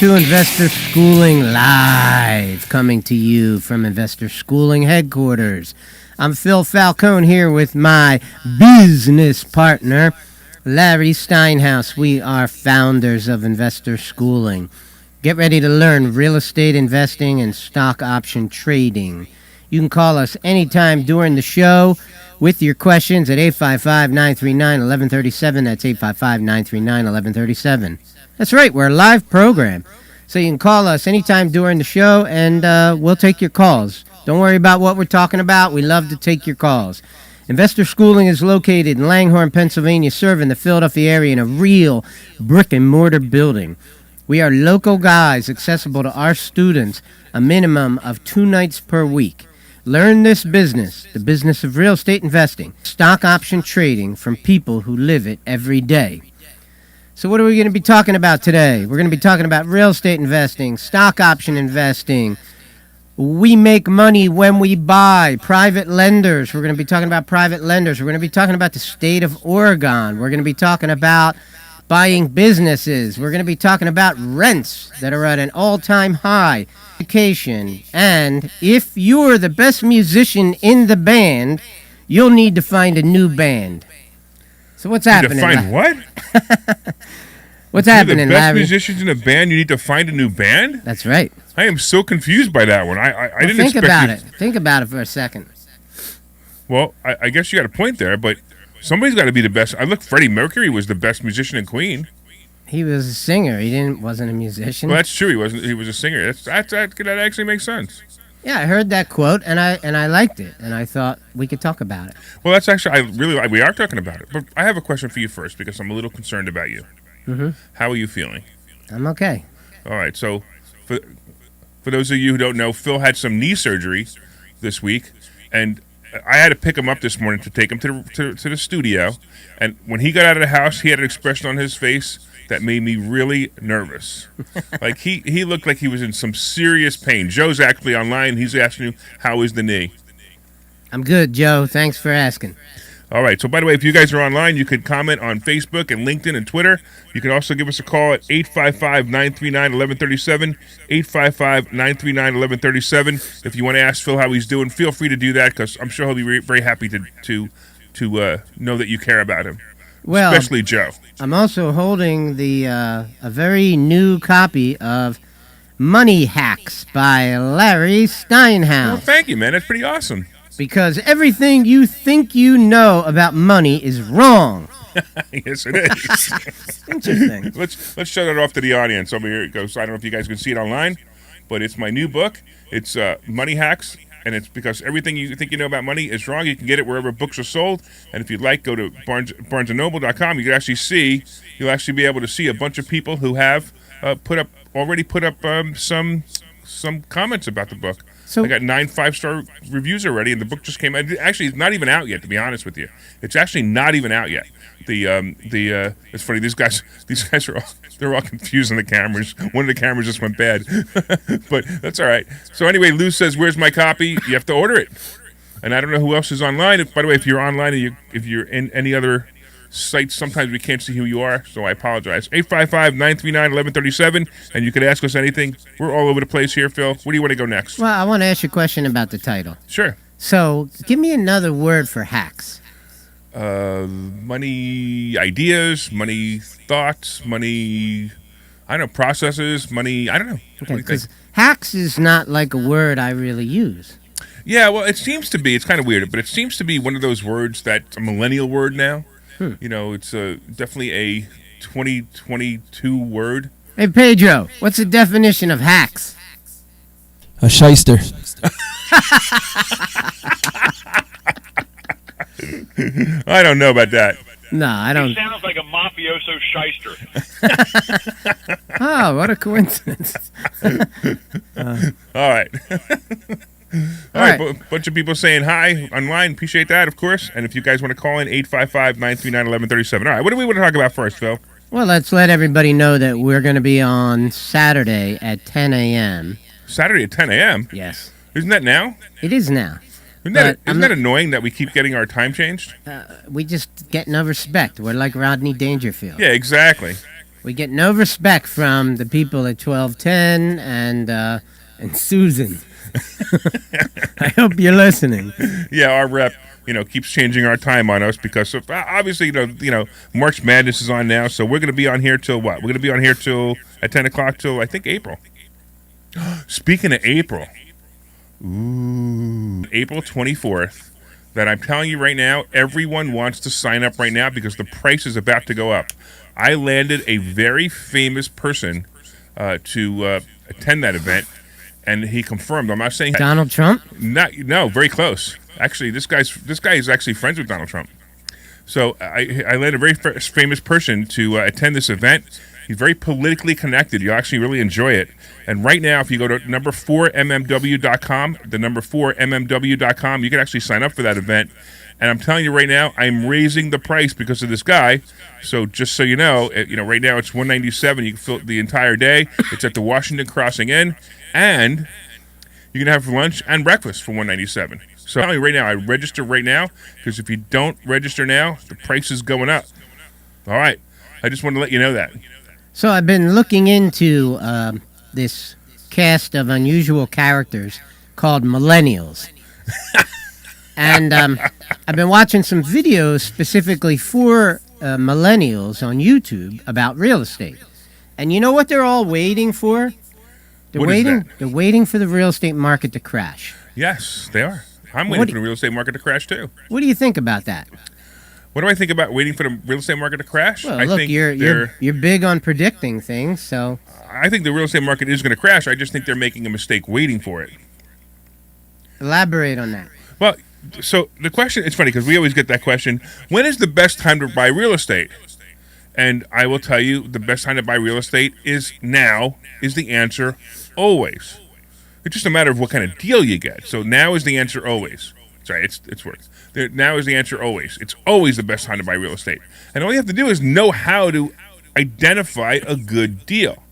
to Investor Schooling Live, coming to you from Investor Schooling headquarters. I'm Phil Falcone here with my business partner, Larry Steinhaus. We are founders of Investor Schooling. Get ready to learn real estate investing and stock option trading. You can call us anytime during the show with your questions at 855-939-1137. That's 855-939-1137. That's right, we're a live program. So you can call us anytime during the show, and we'll take your calls. Don't worry about what we're talking about. We love to take your calls. Investor Schooling is located in Langhorne, Pennsylvania, serving the Philadelphia area in a real brick-and-mortar building. We are local guys, accessible to our students, a minimum of 2 nights per week. Learn this business, the business of real estate investing, stock option trading from people who live it every day. So what are we going to be talking about today? We're going to be talking about real estate investing, stock option investing. We make money when we buy. Private lenders. We're going to be talking about private lenders. We're going to be talking about the state of Oregon. We're going to be talking about buying businesses. We're going to be talking about rents that are at an all-time high. Education. And if you're the best musician in the band, you'll need to find a new band. So what's happening? To find what? What's happening, the best Larry? musicians in a band, you need to find a new band? That's right. I am so confused by that one. I didn't think expect about it. Think about it for a second. Well, I guess you got a point there, but somebody's got to be the best. I look, Freddie Mercury was the best musician in Queen. He was a singer. Wasn't a musician. Well, that's true. He wasn't. He was a singer. That actually makes sense. Yeah, I heard that quote, and I liked it, and I thought we could talk about it. Well, that's actually, we are talking about it. But I have a question for you first, because I'm a little concerned about you. Mm-hmm. How are you feeling? I'm okay. All right. So, for those of you who don't know, Phil had some knee surgery this week, and I had to pick him up this morning to take him to the studio. And when he got out of the house, he had an expression on his face that made me really nervous. Like he looked like he was in some serious pain. Joe's actually online. He's asking you, how is the knee? I'm good, Joe. Thanks for asking. All right. So, by the way, if you guys are online, you can comment on Facebook and LinkedIn and Twitter. You can also give us a call at 855-939-1137, 855-939-1137. If you want to ask Phil how he's doing, feel free to do that, because I'm sure he'll be very happy to know that you care about him. Well, especially Joe. I'm also holding a very new copy of Money Hacks by Larry Steinhaus. Well, thank you, man. That's pretty awesome. Because everything you think you know about money is wrong. Yes, it is. Interesting. Let's show that off to the audience. Over here it goes. I don't know if you guys can see it online, but it's my new book. It's Money Hacks, and it's because everything you think you know about money is wrong. You can get it wherever books are sold, and if you'd like, go to barnesandnoble.com. You can you'll actually be able to see a bunch of people who have put up some comments about the book. So I got 9 5-star reviews already, and the book just came out. Actually, it's not even out yet, to be honest with you. It's actually not even out yet. It's funny. These guys are all confused on the cameras. One of the cameras just went bad, but that's all right. So anyway, Lou says, "Where's my copy?" You have to order it, and I don't know who else is online. By the way, if you're online and if you're in any other sites, sometimes we can't see who you are, so I apologize. 855-939-1137, and you can ask us anything. We're all over the place here, Phil. Where do you want to go next? Well, I want to ask you a question about the title. Sure. So, give me another word for hacks. Money ideas, money thoughts, money, I don't know, processes, money, I don't know. Okay, because hacks is not like a word I really use. Yeah, well, it seems to be. It's kind of weird, but it seems to be one of those words that's a millennial word now. You know, it's definitely a 2022 word. Hey, Pedro, what's the definition of hacks? A shyster. I don't know about that. No, I don't. He sounds like a mafioso shyster. Oh, what a coincidence. All right. All right. A bunch of people saying hi online. Appreciate that, of course. And if you guys want to call in, 855-939-1137. All right. What do we want to talk about first, Phil? Well, let's let everybody know that we're going to be on Saturday at 10 a.m. Saturday at 10 a.m.? Yes. Isn't that now? It is now. Isn't that annoying that we keep getting our time changed? We just get no respect. We're like Rodney Dangerfield. Yeah, exactly. We get no respect from the people at 1210 and Susan. I hope you're listening. Yeah, our rep, keeps changing our time on us because of, obviously, March Madness is on now, so we're going to be on here till what? We're going to be on here till at 10 o'clock till, I think, April. Speaking of April, April 24th, that I'm telling you right now, everyone wants to sign up right now because the price is about to go up. I landed a very famous person to attend that event, and he confirmed. I'm not saying Donald Trump? No, very close. Actually, this guy is actually friends with Donald Trump. So I landed a very famous person to attend this event. He's very politically connected. You'll actually really enjoy it. And right now, if you go to number4mmw.com, the number4mmw.com, you can actually sign up for that event. And I'm telling you right now, I'm raising the price because of this guy. So just so you know, right now it's $197. You can fill it the entire day. It's at the Washington Crossing Inn, and you can have lunch and breakfast for $197. So I'm telling you right now, I register right now because if you don't register now, the price is going up. All right, I just want to let you know that. So I've been looking into this cast of unusual characters called millennials. And I've been watching some videos specifically for millennials on YouTube about real estate. And you know what they're all waiting for? What is that? They're waiting for the real estate market to crash. Yes, they are. I'm waiting for the real estate market to crash too. What do you think about that? What do I think about waiting for the real estate market to crash? Well, I look, think you're big on predicting things, so I think the real estate market is going to crash. I just think they're making a mistake waiting for it. elaborate on that. Well, so the question, it's funny because we always get that question, when is the best time to buy real estate? And I will tell you, the best time to buy real estate is now, is the answer always. It's just a matter of what kind of deal you get. So now is the answer always. Sorry, it's words. Now is the answer always. It's always the best time to buy real estate. And all you have to do is know how to identify a good deal.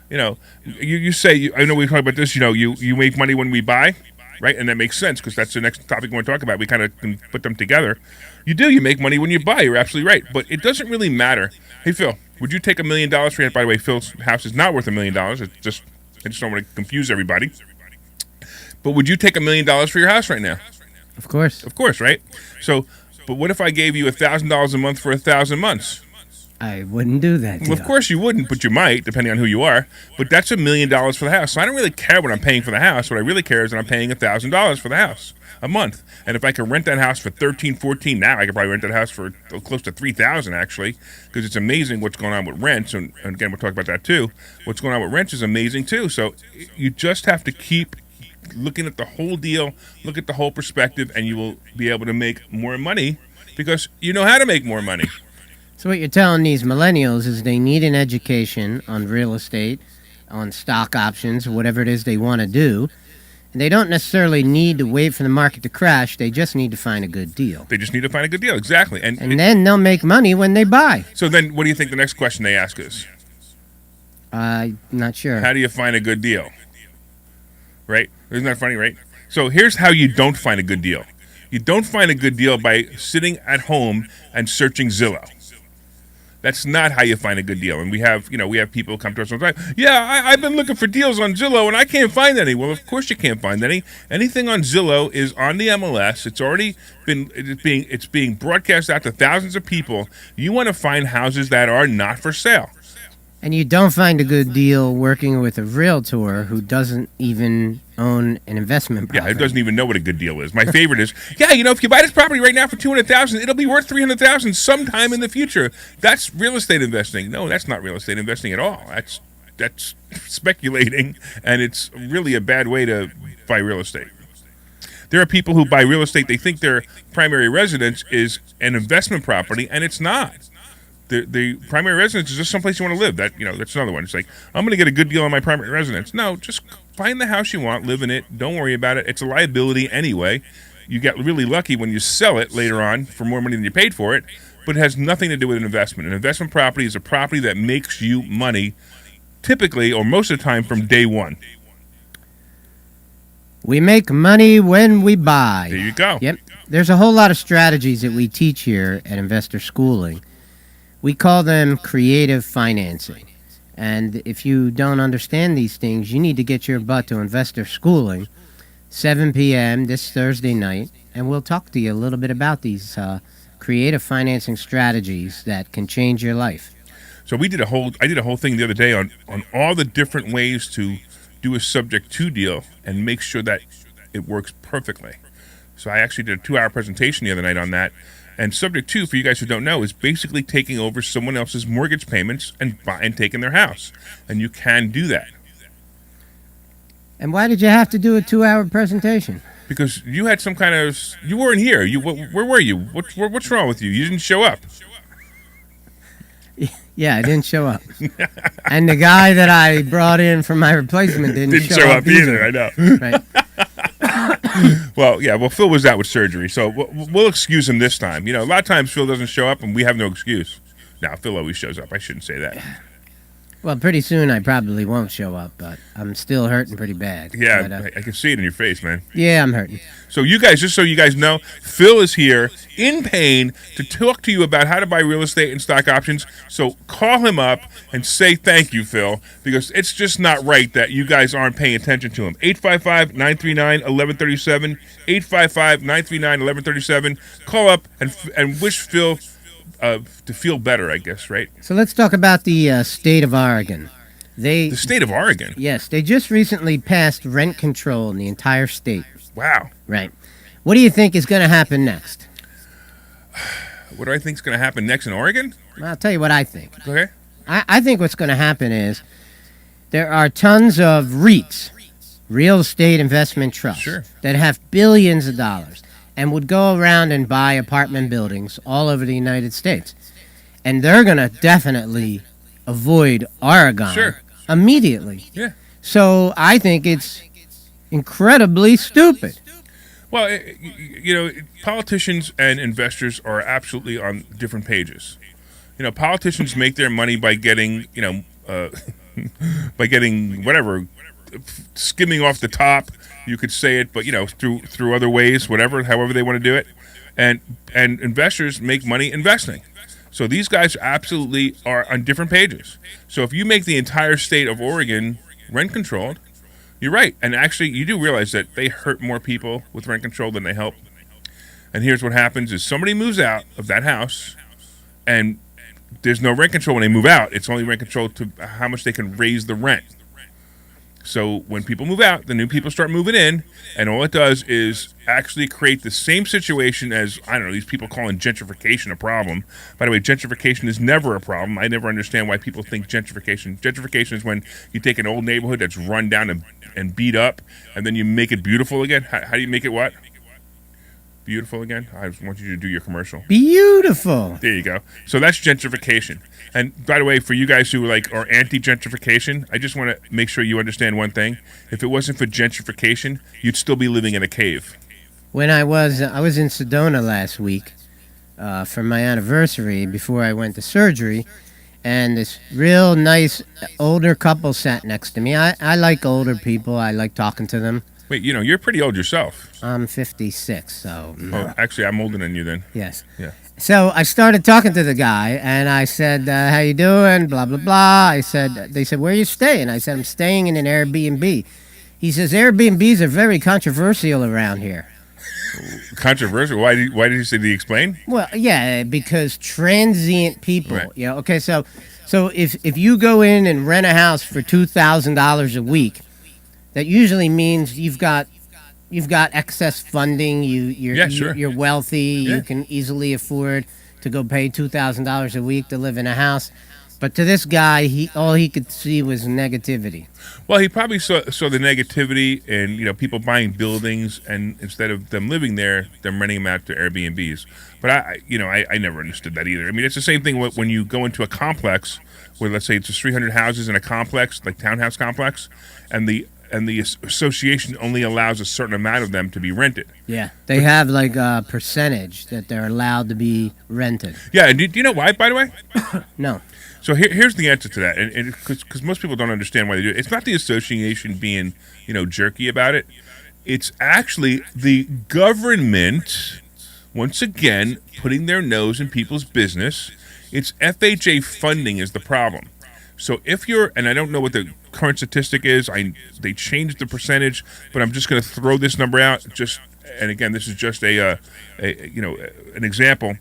You say, I know we talk about this, you make money when we buy, right? And that makes sense because that's the next topic we want to talk about. We kind of can put them together. You make money when you buy. You're absolutely right. But it doesn't really matter. Hey, Phil, would you take $1 million for it? By the way, Phil's house is not worth $1 million. I just don't want to confuse everybody. But would you take $1 million for your house right now? Of course. Of course, right? So, but what if I gave you $1,000 a month for 1,000 months? I wouldn't do that. Well, of course you wouldn't, but you might, depending on who you are. But that's $1 million for the house. So I don't really care what I'm paying for the house. What I really care is that I'm paying $1,000 for the house a month. And if I could rent that house for $13,000, $14,000, now I could probably rent that house for close to $3,000 actually, because it's amazing what's going on with rents. And again, we'll talk about that too. What's going on with rents is amazing too. So you just have to keep looking at the whole deal, look at the whole perspective, and you will be able to make more money because you know how to make more money. So what you're telling these millennials is they need an education on real estate, on stock options, whatever it is they want to do. And they don't necessarily need to wait for the market to crash. They just need to find a good deal. They just need to find a good deal, exactly. And then they'll make money when they buy. So then what do you think the next question they ask is? Not sure. How do you find a good deal? Right? Isn't that funny, right? So here's how you don't find a good deal. You don't find a good deal by sitting at home and searching Zillow. That's not how you find a good deal. And we have people come to us all the time. Yeah, I've been looking for deals on Zillow and I can't find any. Well, of course you can't find any. Anything on Zillow is on the MLS. It's already it's being broadcast out to thousands of people. You want to find houses that are not for sale. And you don't find a good deal working with a realtor who doesn't even own an investment property. Yeah, who doesn't even know what a good deal is. My favorite is, if you buy this property right now for $200,000, it'll be worth $300,000 sometime in the future. That's real estate investing. No, that's not real estate investing at all. That's speculating, and it's really a bad way to buy real estate. There are people who buy real estate, they think their primary residence is an investment property, and it's not. The primary residence is just someplace you want to live. That's another one. It's like, I'm going to get a good deal on my primary residence. No, just find the house you want, live in it. Don't worry about it. It's a liability anyway. You get really lucky when you sell it later on for more money than you paid for it, but it has nothing to do with an investment. An investment property is a property that makes you money, typically or most of the time from day one. We make money when we buy. There you go. Yep. There's a whole lot of strategies that we teach here at Investor Schooling. We call them creative financing. And if you don't understand these things, you need to get your butt to Investor Schooling, 7 p.m. this Thursday night, and we'll talk to you a little bit about these creative financing strategies that can change your life. So I did a whole thing the other day on all the different ways to do a subject to deal and make sure that it works perfectly. So I actually did a 2-hour presentation the other night on that. And subject to, for you guys who don't know, is basically taking over someone else's mortgage payments and taking their house. And you can do that. And why did you have to do a 2-hour presentation? Because you had some kind of, you weren't here. Where were you? What's wrong with you? You didn't show up. Yeah, I didn't show up. And the guy that I brought in for my replacement didn't show up either. I know. Right. Well, Phil was out with surgery, so we'll excuse him this time. A lot of times Phil doesn't show up, and we have no excuse. Now, Phil always shows up. I shouldn't say that. Well, pretty soon I probably won't show up, but I'm still hurting pretty bad. Yeah, But, I can see it in your face, man. yeah, I'm hurting. So you guys, just so you guys know, Phil is here in pain to talk to you about how to buy real estate and stock options. So call him up and say thank you, Phil, because it's just not right that you guys aren't paying attention to him. 855-939-1137, 855-939-1137. Call up and wish Phil to feel better, I guess, right? So let's talk about the state of Oregon. The state of Oregon? Yes, they just recently passed rent control in the entire state. Wow. Right. What do you think is going to happen next? What do I think is going to happen next in Oregon? I'll tell you what I think. Okay. I think what's going to happen is there are tons of REITs, real estate investment trusts, Sure, that have billions of dollars and would go around and buy apartment buildings all over the United States. And they're going to definitely avoid Oregon Sure. immediately. Yeah. So I think it's incredibly stupid. Well, politicians and investors are absolutely on different pages. Politicians make their money by getting, by getting whatever, skimming off the top. You could say it, but through other ways, however they want to do it, and investors make money investing. So these guys absolutely are on different pages. So if you make the entire state of Oregon rent controlled, you're right. And actually, you do realize that they hurt more people with rent control than they help. And here's what happens is somebody moves out of that house, and there's no rent control when they move out. It's only rent control to how much they can raise the rent. So when people move out, the new people start moving in, and all it does is actually create the same situation as, I don't know, these people calling gentrification a problem. By the way, gentrification is never a problem. I never understand why people think gentrification. Gentrification is when you take an old neighborhood that's run down and beat up, and then you make it beautiful again. How do you make it what? Beautiful again? I just want you to do your commercial. Beautiful. There you go. So that's gentrification. And by the way, for you guys who are anti-gentrification, I just want to make sure you understand one thing. If it wasn't for gentrification, you'd still be living in a cave. When I was in Sedona last week for my anniversary before I went to surgery, and this real nice older couple sat next to me. I like older people. I like talking to them. Wait, you're pretty old yourself. I'm 56, so... Oh, actually, I'm older than you then. Yes. Yeah. So I started talking to the guy, and I said, how you doing, blah, blah, blah. They said, where are you staying? I said, I'm staying in an Airbnb. He says, Airbnbs are very controversial around here. Controversial? Why did you say, did he explain? Well, yeah, because transient people, Right. Okay, so if you go in and rent a house for $2,000 a week, that usually means you've got excess funding. You're wealthy. Yeah. You can easily afford to go pay $2,000 a week to live in a house. But to this guy, all he could see was negativity. Well, he probably saw the negativity in people buying buildings, and instead of them living there, them renting them out to Airbnbs. But I never understood that either. I mean, it's the same thing when you go into a complex where, let's say, it's just 300 houses in a complex, like townhouse complex, and the association only allows a certain amount of them to be rented. Yeah, they have like a percentage that they're allowed to be rented. Yeah, and do you know why, by the way? No. So here's the answer to that, and because most people don't understand why they do it. It's not the association being jerky about it. It's actually the government once again putting their nose in people's business It's FHA funding is the problem. So if you're, and I don't know what the current statistic is, they changed the percentage, but I'm just going to throw this number out. And again, this is just an example.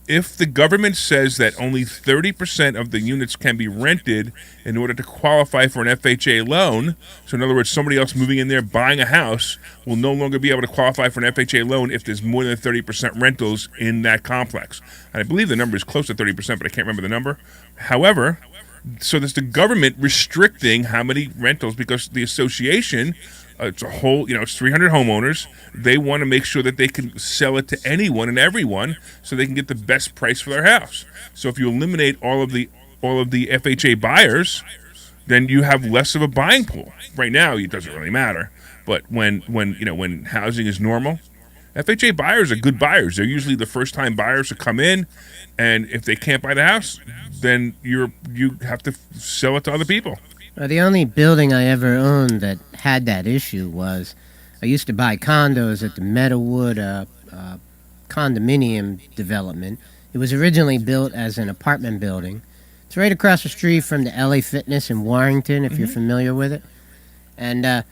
If the government says that only 30% of the units can be rented in order to qualify for an FHA loan, so in other words, somebody else moving in there buying a house will no longer be able to qualify for an FHA loan if there's more than 30% rentals in that complex. And I believe the number is close to 30%, but I can't remember the number. However, so there's the government restricting how many rentals because the association, it's a whole, it's 300 homeowners. They want to make sure that they can sell it to anyone and everyone so they can get the best price for their house. So if you eliminate all of the FHA buyers, then you have less of a buying pool. Right now, it doesn't really matter. But when housing is normal, FHA buyers are good buyers. They're usually the first-time buyers who come in, and if they can't buy the house, then you have to sell it to other people. The only building I ever owned that had that issue was I used to buy condos at the Meadowwood condominium development. It was originally built as an apartment building. It's right across the street from the LA Fitness in Warrington, if you're familiar with it. And,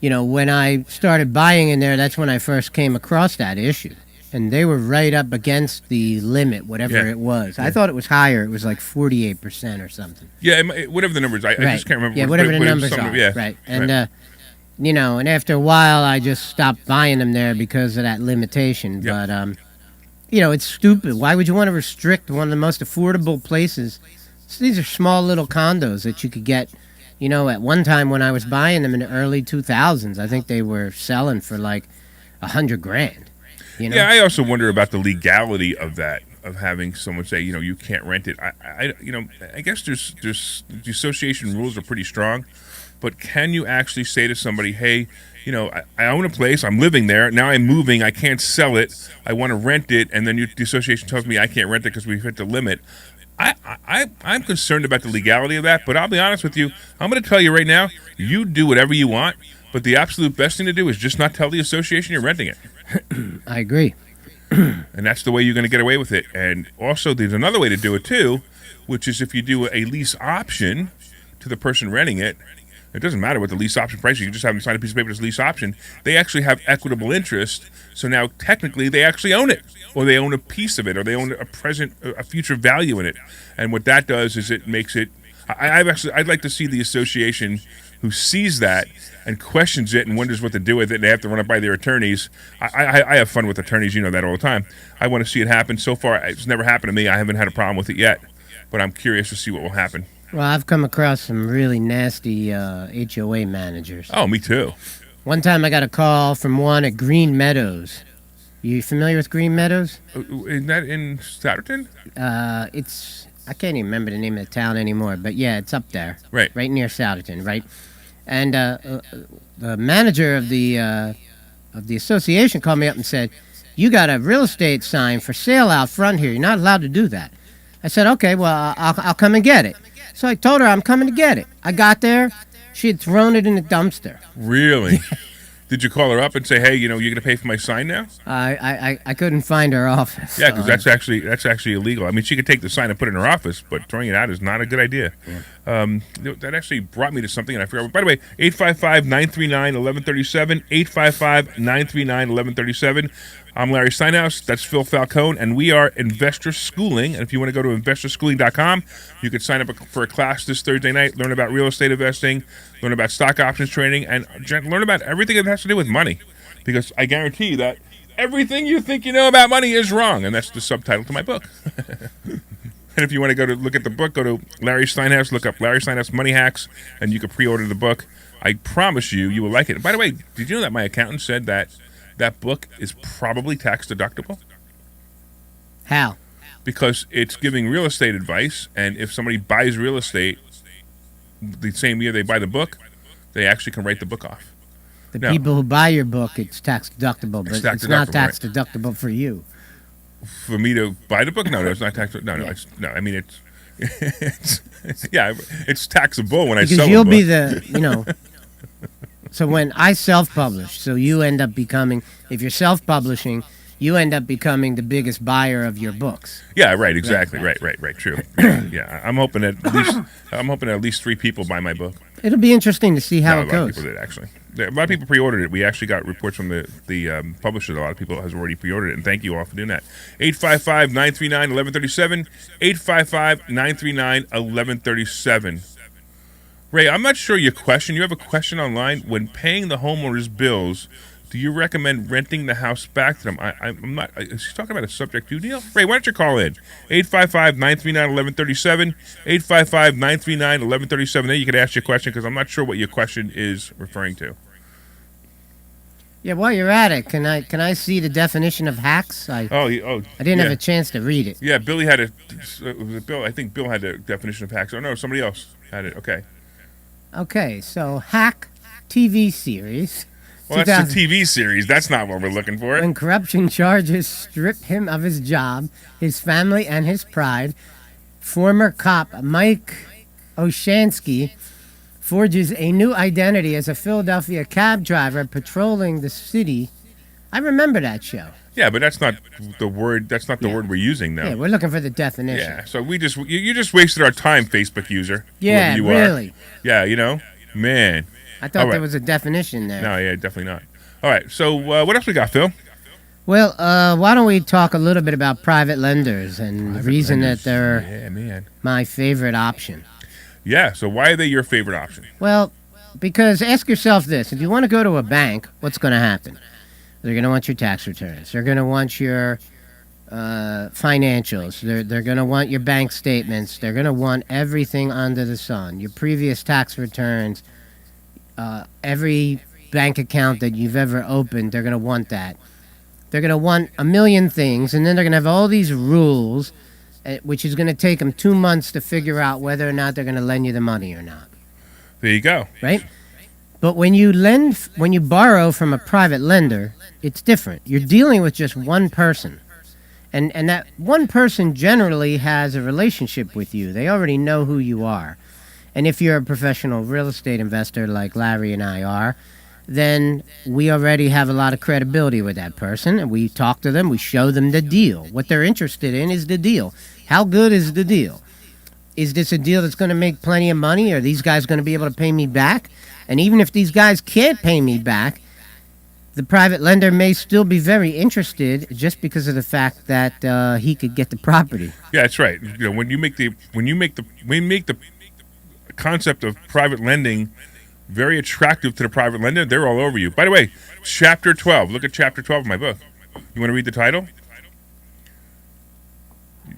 when I started buying in there, that's when I first came across that issue. And they were right up against the limit, whatever it was. I thought it was higher. It was like 48% or something. Yeah, whatever the numbers. I just can't remember. Yeah, whatever the numbers are. Yeah, right. And, and after a while, I just stopped buying them there because of that limitation. Yep. But, it's stupid. Why would you want to restrict one of the most affordable places? So these are small little condos that you could get, at one time when I was buying them in the early 2000s, I think they were selling for like $100,000. Yeah, I also wonder about the legality of that, of having someone say, you can't rent it. I guess there's the association rules are pretty strong, but can you actually say to somebody, hey, I own a place, I'm living there, now I'm moving, I can't sell it, I want to rent it, and then the association tells me I can't rent it because we've hit the limit. I'm concerned about the legality of that, but I'll be honest with you, I'm going to tell you right now, you do whatever you want, but the absolute best thing to do is just not tell the association you're renting it. I agree. And that's the way you're going to get away with it. And also, there's another way to do it, too, which is if you do a lease option to the person renting it, it doesn't matter what the lease option price is. You just have them sign a piece of paper as lease option. They actually have equitable interest. So now, technically, they actually own it, or they own a piece of it, or they own a future value in it. And what that does is it makes it. I'd like to see the association who sees that and questions it and wonders what to do with it, and they have to run it by their attorneys. I have fun with attorneys, that all the time. I want to see it happen. So far, it's never happened to me. I haven't had a problem with it yet, but I'm curious to see what will happen. Well, I've come across some really nasty HOA managers. Oh, me too. One time I got a call from one at Green Meadows. You familiar with Green Meadows? Isn't that in Souderton? I can't even remember the name of the town anymore, but yeah, it's up there. Right. Right near Souderton, right? And the manager of the association called me up and said, "You got a real estate sign for sale out front here. You're not allowed to do that." I said, "Okay, well, I'll come and get it." So I told her I'm coming to get it. I got there. She had thrown it in the dumpster. Really? Did you call her up and say, "Hey, you're going to pay for my sign now"? I couldn't find her office. Yeah, because that's actually illegal. I mean, she could take the sign and put it in her office, but throwing it out is not a good idea. Yeah. That actually brought me to something, and I forgot. By the way, 855-939-1137, 855-939-1137. I'm Larry Steinhaus. That's Phil Falcone, and we are Investor Schooling. And if you want to go to investorschooling.com, you can sign up for a class this Thursday night, learn about real estate investing, learn about stock options trading, and learn about everything that has to do with money. Because I guarantee you that everything you think you know about money is wrong, and that's the subtitle to my book. And if you want to go to look at the book, go to Larry Steinhaus, look up Larry Steinhaus Money Hacks, and you can pre-order the book. I promise you will like it. And by the way, did you know that my accountant said that book is probably tax deductible? How? Because it's giving real estate advice, and if somebody buys real estate the same year they buy the book, they actually can write the book off. The people who buy your book, it's tax deductible, but it's not tax right. deductible for you. For me to buy the book? No, it's not tax. No, Yeah. I mean, it's taxable when I sell Because the you'll book. be the. So when I self-publish, so you end up becoming, if you're self-publishing, you end up becoming the biggest buyer of your books. Yeah, right, exactly. Right. True. Yeah, I'm hoping that at least 3 people buy my book. It'll be interesting to see how No, it a lot of goes. people did, actually. A lot of people pre-ordered it. We actually got reports from the publishers. A lot of people has already pre-ordered it, and thank you all for doing that. 855-939-1137. 855-939-1137. Ray, I'm not sure your question. You have a question online. When paying the homeowner's bills, do you recommend renting the house back to them? I'm not. Is she talking about a subject to deal? Ray, why don't you call in? 855-939-1137. 855-939-1137. There you can ask your question because I'm not sure what your question is referring to. Yeah, while you're at it, can I see the definition of hacks? I didn't have a chance to read it. Yeah, Billy had Bill. I think Bill had the definition of hacks. Oh no, somebody else had it. Okay. Okay, so hack TV series. Well, that's the TV series. That's not what we're looking for. When corruption charges strip him of his job, his family, and his pride, former cop Mike Oshansky forges a new identity as a Philadelphia cab driver patrolling the city. I remember that show. Yeah, but that's not the word. That's not the word we're using now. Yeah, we're looking for the definition. Yeah, so you just wasted our time, Facebook user. Yeah, you really. Yeah, man. I thought there was a definition there. No, yeah, definitely not. All right, so what else we got, Phil? Well, why don't we talk a little bit about private lenders and the reason that they're my favorite option. Yeah, so why are they your favorite option? Well, because ask yourself this. If you want to go to a bank, what's going to happen? They're going to want your tax returns. They're going to want your financials. They're going to want your bank statements. They're going to want everything under the sun. Your previous tax returns, every bank account that you've ever opened, they're going to want that. They're going to want a million things, and then they're going to have all these rules, which is going to take them 2 months to figure out whether or not they're going to lend you the money or not. There you go. Right? But when you borrow from a private lender, it's different. You're dealing with just one person. And that one person generally has a relationship with you. They already know who you are. And if you're a professional real estate investor like Larry and I are, then we already have a lot of credibility with that person. And we talk to them. We show them the deal. What they're interested in is the deal. How good is the deal? Is this a deal that's going to make plenty of money? Are these guys going to be able to pay me back? And even if these guys can't pay me back, the private lender may still be very interested just because of the fact that he could get the property. Yeah, that's right. When you make the concept of private lending very attractive to the private lender, they're all over you. By the way, Chapter 12. Look at Chapter 12 of my book. You want to read the title?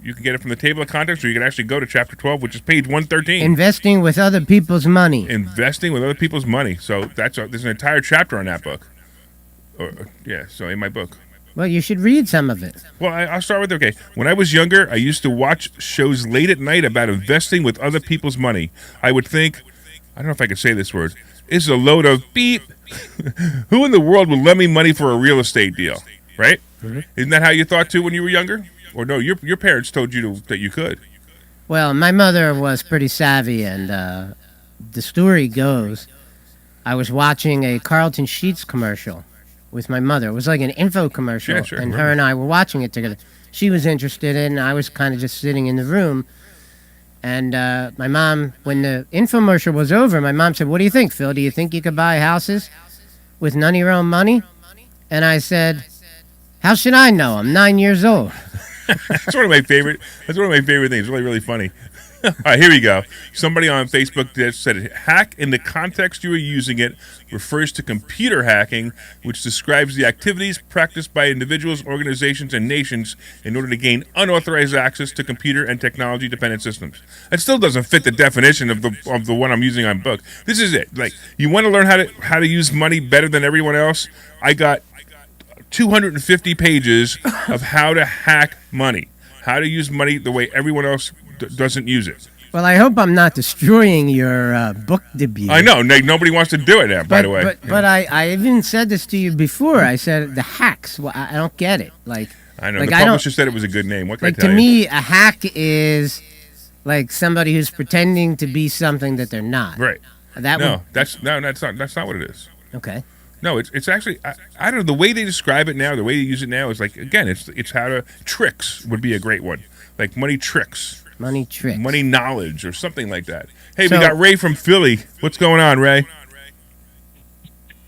You can get it from the table of contents, or you can actually go to Chapter 12, which is page 113. Investing with other people's money. Investing with other people's money. So there's an entire chapter on that book. So in my book. Well, you should read some of it. Well, I'll start with, okay. When I was younger, I used to watch shows late at night about investing with other people's money. I would think, I don't know if I could say this word, it's a load of beep. Who in the world would lend me money for a real estate deal, right? Mm-hmm. Isn't that how you thought too when you were younger? Or no, your parents told you that you could? Well, my mother was pretty savvy, and the story goes, I was watching a Carlton Sheets commercial with my mother. It was like an info commercial, yeah, sure, and her and I were watching it together. She was interested in it, and I was kind of just sitting in the room. And my mom, when the infomercial was over, my mom said, "What do you think, Phil? Do you think you could buy houses with none of your own money?" And I said, "How should I know? I'm 9 years old." That's one of my favorite things. Really, really funny. All right, here we go. Somebody on Facebook just said, hack in the context you are using it refers to computer hacking, which describes the activities practiced by individuals, organizations, and nations in order to gain unauthorized access to computer and technology-dependent systems. It still doesn't fit the definition of the one I'm using on book. This is it. Like, you want to learn how to use money better than everyone else? I got 250 pages of how to hack money, how to use money the way everyone else doesn't use it. Well, I hope I'm not destroying your book debut. I know. Nobody wants to do it now, by the way. But I even said this to you before. I said the hacks. Well, I don't get it. Like, I know. The publisher said it was a good name. What can I tell you? To me, a hack is like somebody who's pretending to be something that they're not. Right. That's not what it is. Okay. No, it's actually I don't know the way they describe it now. The way they use it now is like again, it's how to tricks would be a great one, like money tricks, Money tricks. money knowledge, or something like that. Hey, So- we got Ray from Philly. What's going on, Ray?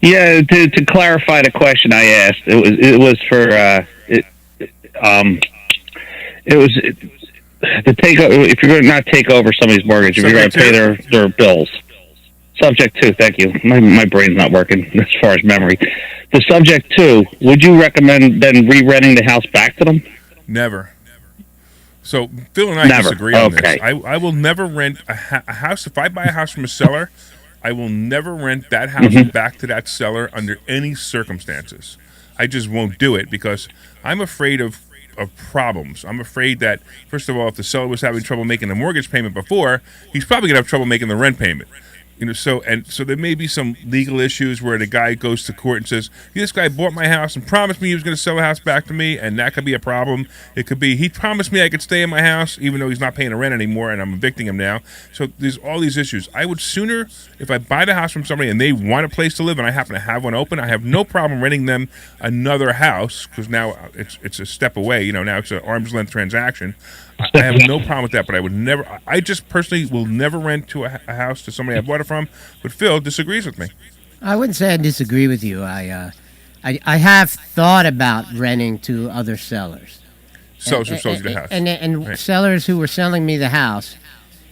Yeah, to clarify the question I asked, it was for to take if you're going to not take over somebody's mortgage, if you're going to pay their bills. Subject to, thank you. My brain's not working as far as memory. The subject to, would you recommend then re-renting the house back to them? Never. So Phil and I Never. disagree on Okay. this. I will never rent a house. If I buy a house from a seller, I will never rent that house back to that seller under any circumstances. I just won't do it because I'm afraid of problems. I'm afraid that, first of all, if the seller was having trouble making the mortgage payment before, he's probably going to have trouble making the rent payment. So there may be some legal issues where the guy goes to court and says, this guy bought my house and promised me he was going to sell the house back to me, and that could be a problem. It could be he promised me I could stay in my house even though he's not paying the rent anymore and I'm evicting him now. So there's all these issues. I would sooner, if I buy the house from somebody and they want a place to live and I happen to have one open, I have no problem renting them another house because now it's a step away. Now it's an arm's length transaction. I have no problem with that, but I would never. I just personally will never rent to a house to somebody I bought it from. But Phil disagrees with me. I wouldn't say I disagree with you. I have thought about renting to other sellers. Sellers who sold you the house. And Right. sellers who were selling me the house,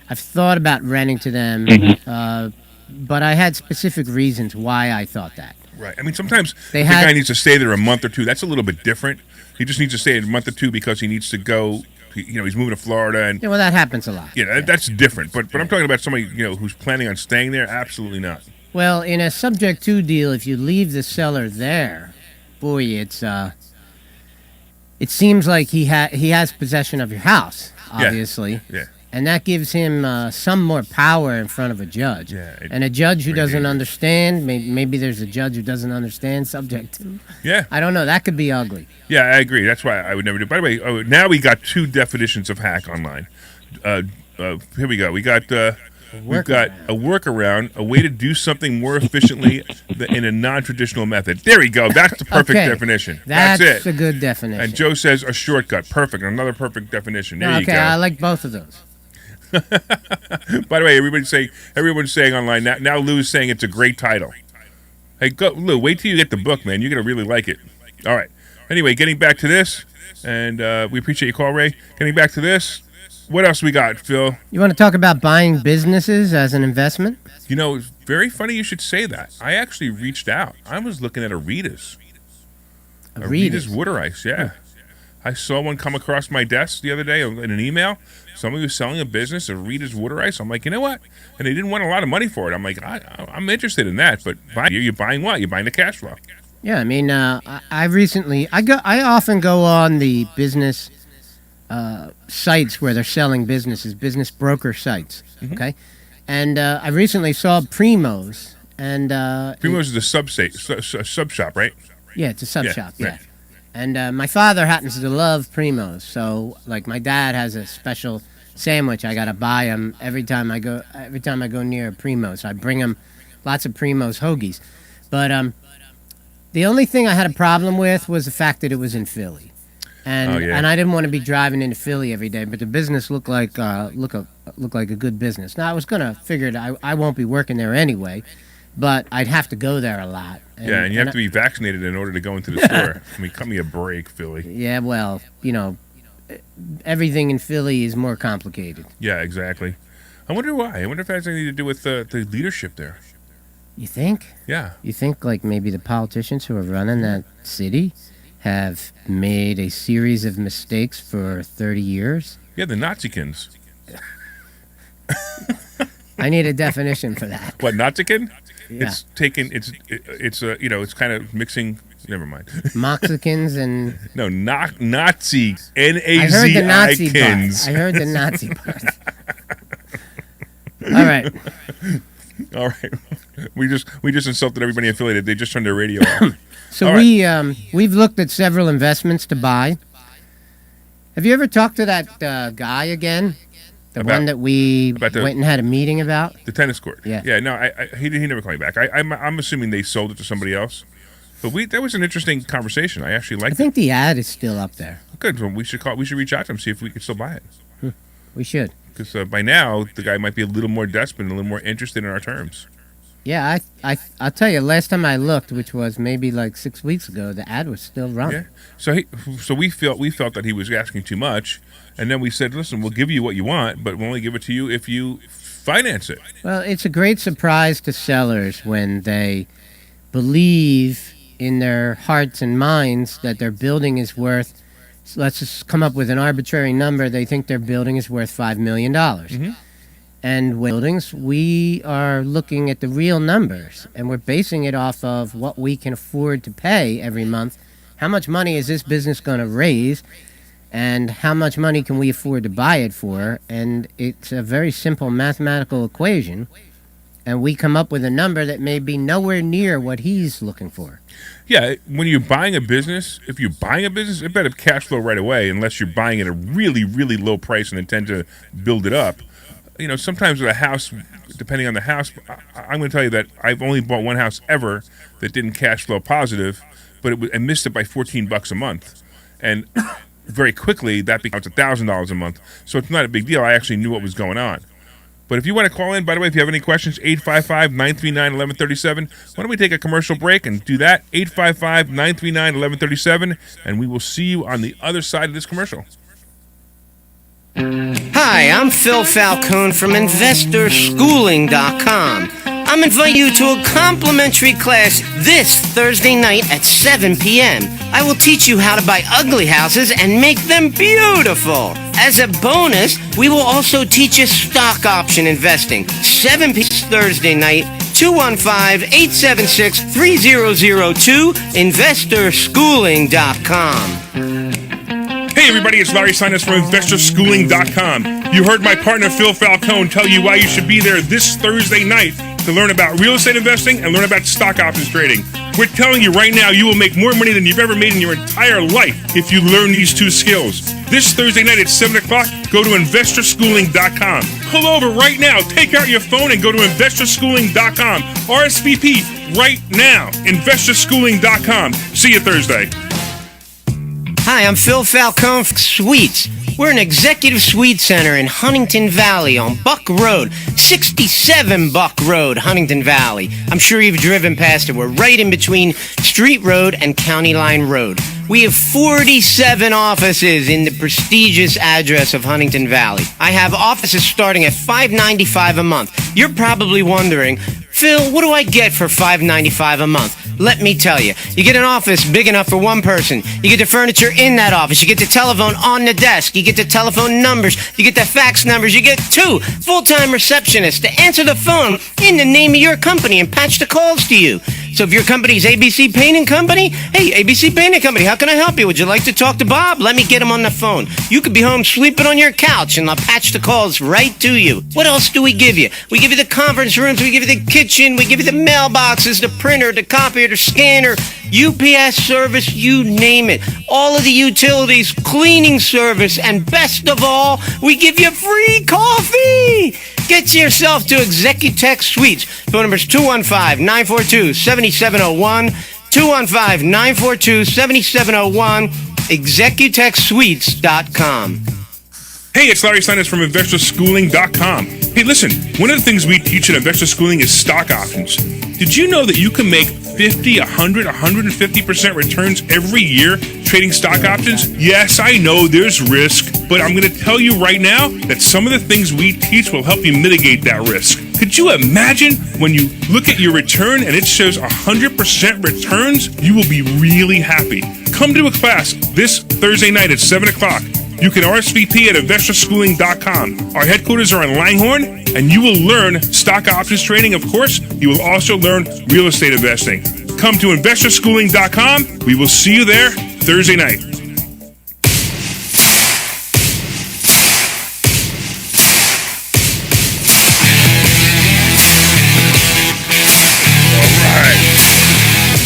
I've thought about renting to them, but I had specific reasons why I thought that. Right. I mean, sometimes They the had- guy needs to stay there a month or two. That's a little bit different. He just needs to stay a month or two because he needs to go. He's moving to Florida, and Yeah, well, that happens a lot. that's different. But I'm talking about somebody who's planning on staying there. Absolutely not. Well, in a subject to deal, if you leave the seller there, boy, it seems like he has possession of your house, obviously. Yeah. And that gives him some more power in front of a judge. Yeah, And a judge who doesn't dangerous. understand, maybe there's a judge who doesn't understand subject to. Yeah. I don't know. That could be ugly. Yeah, I agree. That's why I would never do. By the way, now we got two definitions of hack online. Here we go. We've got a workaround, a way to do something more efficiently in a non-traditional method. There we go. That's the perfect Okay. definition. That's it. a good definition. And Joe says a shortcut. Perfect. Another perfect definition. There you Okay, go. I like both of those. By the way, everyone's saying online now. Lou's saying it's a great title. Hey, go, Lou. Wait till you get the book, man. You're gonna really like it. All right. Anyway, getting back to this, and we appreciate your call, Ray. Getting back to this, what else we got, Phil? You want to talk about buying businesses as an investment? It's very funny you should say that. I actually reached out. I was looking at Arita's water ice. Yeah. I saw one come across my desk the other day in an email. Somebody was selling a business of Rita's water ice. I'm like, you know what? And they didn't want a lot of money for it. I'm like, I'm interested in that. But you're buying what? You're buying the cash flow. Yeah, I mean, I recently I often go on the business sites where they're selling businesses, business broker sites. Okay, and I recently saw Primo's, and Primo's is a sub shop, right? yeah, it's a sub shop. Yeah. right. And my father happens to love Primo's, so like my dad has a special sandwich I gotta buy him every time I go near a Primo's. I bring him lots of Primo's hoagies, but the only thing I had a problem with was the fact that it was in Philly, and and I didn't want to be driving into Philly every day. But the business looked like a good business. Now I was gonna figure I won't be working there anyway, but I'd have to go there a lot. And you have to be vaccinated in order to go into the store. I mean, cut me a break, Philly. Yeah, well, everything in Philly is more complicated. Yeah, exactly. I wonder why. I wonder if that has anything to do with the leadership there. You think? Yeah. You think like maybe the politicians who are running that city have made a series of mistakes for 30 years? Yeah, the Nazikins. I need a definition for that. What, Nazikin? Yeah. It's taken. It's kind of mixing. Never mind. Mexicans and No, Nazi. I heard the Nazi part. N-A-Z-I-Kins. I heard the Nazi part. All right. All right. We just insulted everybody in Philly. They just turned their radio off. So All we've looked at several investments to buy. Have you ever talked to that guy again? The one that we went and had a meeting about? The tennis court. Yeah. Yeah, no, he never called me back. I'm assuming they sold it to somebody else. But that was an interesting conversation. I actually liked it. I think the ad is still up there. Good. Well, we should reach out to him, see if we can still buy it. We should. Because by now, the guy might be a little more desperate and a little more interested in our terms. Yeah, I'll tell you, last time I looked, which was maybe like 6 weeks ago, the ad was still running. Yeah. So we felt that he was asking too much, and then we said, listen, we'll give you what you want, but we'll only give it to you if you finance it. Well, it's a great surprise to sellers when they believe in their hearts and minds that their building is worth, let's just come up with an arbitrary number, they think their building is worth $5 million. Mm-hmm. And with buildings, we are looking at the real numbers, and we're basing it off of what we can afford to pay every month. How much money is this business going to raise, and how much money can we afford to buy it for? And it's a very simple mathematical equation, and we come up with a number that may be nowhere near what he's looking for. Yeah, when you're buying a business, if you're buying a business, it better cash flow right away, unless you're buying at a really, really low price and intend to build it up. You know, sometimes with a house, depending on the house, I'm going to tell you that I've only bought one house ever that didn't cash flow positive, but I missed it by $14 a month. And very quickly, that becomes $1,000 a month. So it's not a big deal. I actually knew what was going on. But if you want to call in, by the way, if you have any questions, 855-939-1137. Why don't we take a commercial break and do that? 855-939-1137, and we will see you on the other side of this commercial. Hi, I'm Phil Falcone from InvestorSchooling.com. I'm inviting you to a complimentary class this Thursday night at 7 p.m. I will teach you how to buy ugly houses and make them beautiful. As a bonus, we will also teach you stock option investing. 7 p.m. Thursday night, 215-876-3002, InvestorSchooling.com. Hey everybody, it's Larry Sinus from InvestorSchooling.com. You heard my partner Phil Falcone tell you why you should be there this Thursday night to learn about real estate investing and learn about stock options trading. We're telling you right now, you will make more money than you've ever made in your entire life if you learn these two skills. This Thursday night at 7 o'clock, go to InvestorSchooling.com. Pull over right now, take out your phone and go to InvestorSchooling.com. RSVP right now, InvestorSchooling.com. See you Thursday. Hi, I'm Phil Falcone from Suites. We're an executive suite center in Huntington Valley on Buck Road, 67 Buck Road, Huntington Valley. I'm sure you've driven past it. We're right in between Street Road and County Line Road. We have 47 offices in the prestigious address of Huntington Valley. I have offices starting at $595 a month. You're probably wondering, Phil, what do I get for $595 a month? Let me tell you. You get an office big enough for one person. You get the furniture in that office. You get the telephone on the desk. You get the telephone numbers. You get the fax numbers. You get 2 full-time receptionists to answer the phone in the name of your company and patch the calls to you. So if your company's ABC Painting Company, hey, ABC Painting Company, how can I help you? Would you like to talk to Bob? Let me get him on the phone. You could be home sleeping on your couch and I'll patch the calls right to you. What else do we give you? We give you the conference rooms. We give you the kitchen. We give you the mailboxes, the printer, the copier, the scanner, UPS service, you name it. All of the utilities, cleaning service, and best of all, we give you free coffee. Get yourself to Executech Suites. Phone number is 215-942-7701, 215-942-7701, executechsuites.com. Hey, it's Larry Sinus from InvestorSchooling.com. Hey, listen, one of the things we teach at Investor Schooling is stock options. Did you know that you can make 50, 100, 150% returns every year trading stock options? Yes, I know there's risk, but I'm going to tell you right now that some of the things we teach will help you mitigate that risk. Could you imagine when you look at your return and it shows 100% returns? You will be really happy. Come to a class this Thursday night at 7 o'clock. You can RSVP at InvestorSchooling.com. Our headquarters are in Langhorne, and you will learn stock options trading. Of course, you will also learn real estate investing. Come to InvestorSchooling.com. We will see you there Thursday night. All right.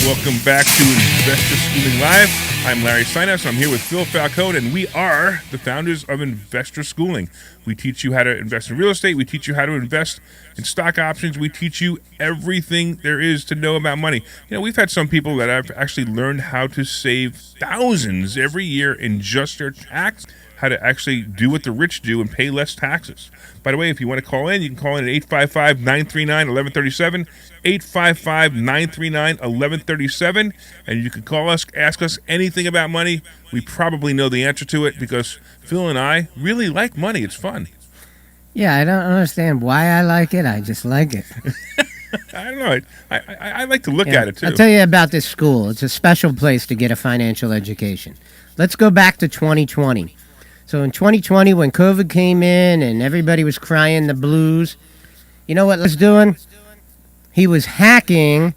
Welcome back to Investor Schooling Live. I'm Larry Sinus. I'm here with Phil Falcone, and we are the founders of Investor Schooling. We teach you how to invest in real estate. We teach you how to invest in stock options. We teach you everything there is to know about money. You know, we've had some people that have actually learned how to save thousands every year in just their tax, how to actually do what the rich do and pay less taxes. By the way, if you want to call in, you can call in at 855-939-1137, 855-939-1137, and you can call us, ask us anything about money. We probably know the answer to it because Phil and I really like money. It's fun. Yeah, I don't understand why I like it. I just like it. I don't know. I like to look at it, too. I'll tell you about this school. It's a special place to get a financial education. Let's go back to 2020. So in 2020, when COVID came in and everybody was crying the blues, you know what Les was doing? He was hacking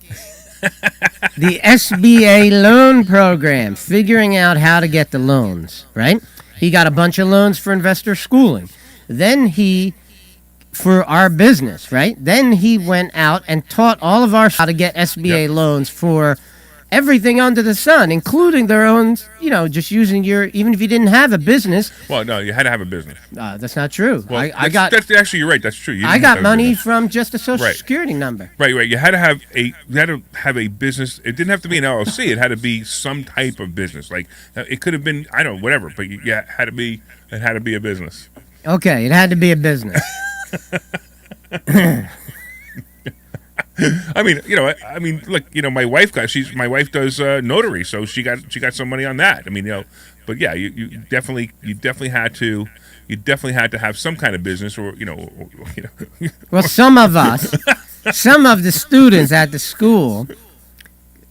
the SBA loan program, figuring out how to get the loans, right? He got a bunch of loans for investor schooling. Then for our business, right? Then he went out and taught all of our how to get SBA loans for everything under the sun, including their own, just using even if you didn't have a business. Well, no, you had to have a business. That's not true. Well, that's actually, you're right. That's true. I got money from just a social security number. Right. You had to have a business. It didn't have to be an LLC. It had to be some type of business. Like it could have been, I don't know, whatever. But it had to be a business. Okay, it had to be a business. I mean, look, my wife does notary, so she got some money on that. I mean, but yeah, you definitely had to have some kind of business, or. Well, some of the students at the school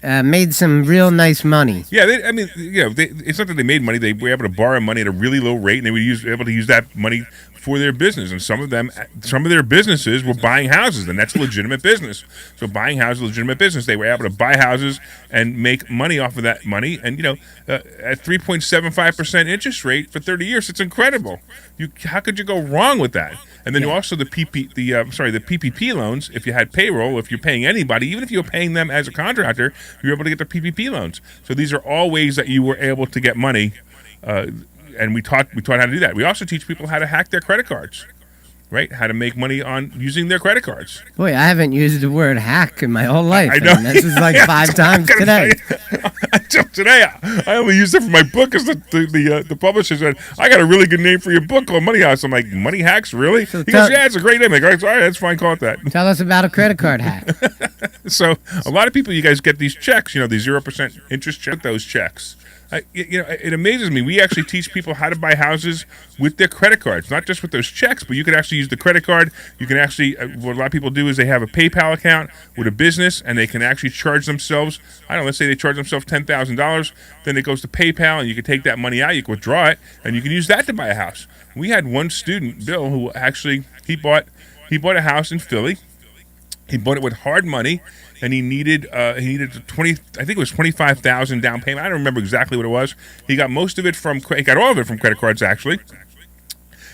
made some real nice money. Yeah, it's not that they made money; they were able to borrow money at a really low rate, and they were able to use that money for their business. And some of their businesses were buying houses, and that's a legitimate business. So buying houses, legitimate business. They were able to buy houses and make money off of that money. And at 3.75% interest rate for 30 years, it's incredible. How could you go wrong with that? And then you also the PPP loans. If you had payroll, if you're paying anybody, even if you're paying them as a contractor, you're able to get the PPP loans. So these are all ways that you were able to get money. And we taught how to do that. We also teach people how to hack their credit cards, right? How to make money on using their credit cards. Boy, I haven't used the word hack in my whole life. I know. And this is like 5 times today. Until today, I only used it for my book because the publisher said, I got a really good name for your book called Money House. I'm like, Money Hacks, really? So he goes, yeah, it's a great name. I'm like, all right, that's fine, call it that. Tell us about a credit card hack. So a lot of people, you guys get these checks, these 0% interest check, those checks. It amazes me. We actually teach people how to buy houses with their credit cards, not just with those checks, but you can actually use the credit card. You can actually, what a lot of people do is they have a PayPal account with a business, and they can actually charge themselves, let's say they charge themselves $10,000, then it goes to PayPal, and you can take that money out, you can withdraw it, and you can use that to buy a house. We had one student, Bill, who actually, he bought a house in Philly. He bought it with hard money, and he needed $25,000 down payment. I don't remember exactly what it was. He got all of it from credit cards, actually.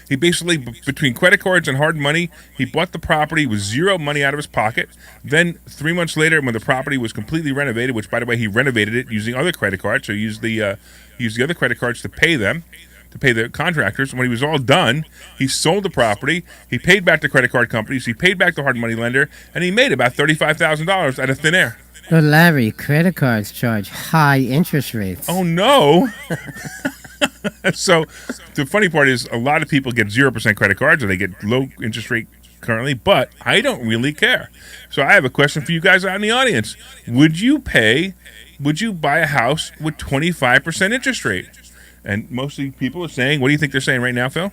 He basically, between credit cards and hard money, he bought the property with zero money out of his pocket. Then 3 months later, when the property was completely renovated, which, by the way, he renovated it using other credit cards, so he used the other credit cards to pay them, to pay the contractors. When he was all done, he sold the property, he paid back the credit card companies, he paid back the hard money lender, and he made about $35,000 out of thin air. But Larry, credit cards charge high interest rates. Oh, no. So the funny part is a lot of people get 0% credit cards, or they get low interest rate currently, but I don't really care. So I have a question for you guys out in the audience. Would you buy a house with 25% interest rate? And mostly people are saying, what do you think they're saying right now, Phil?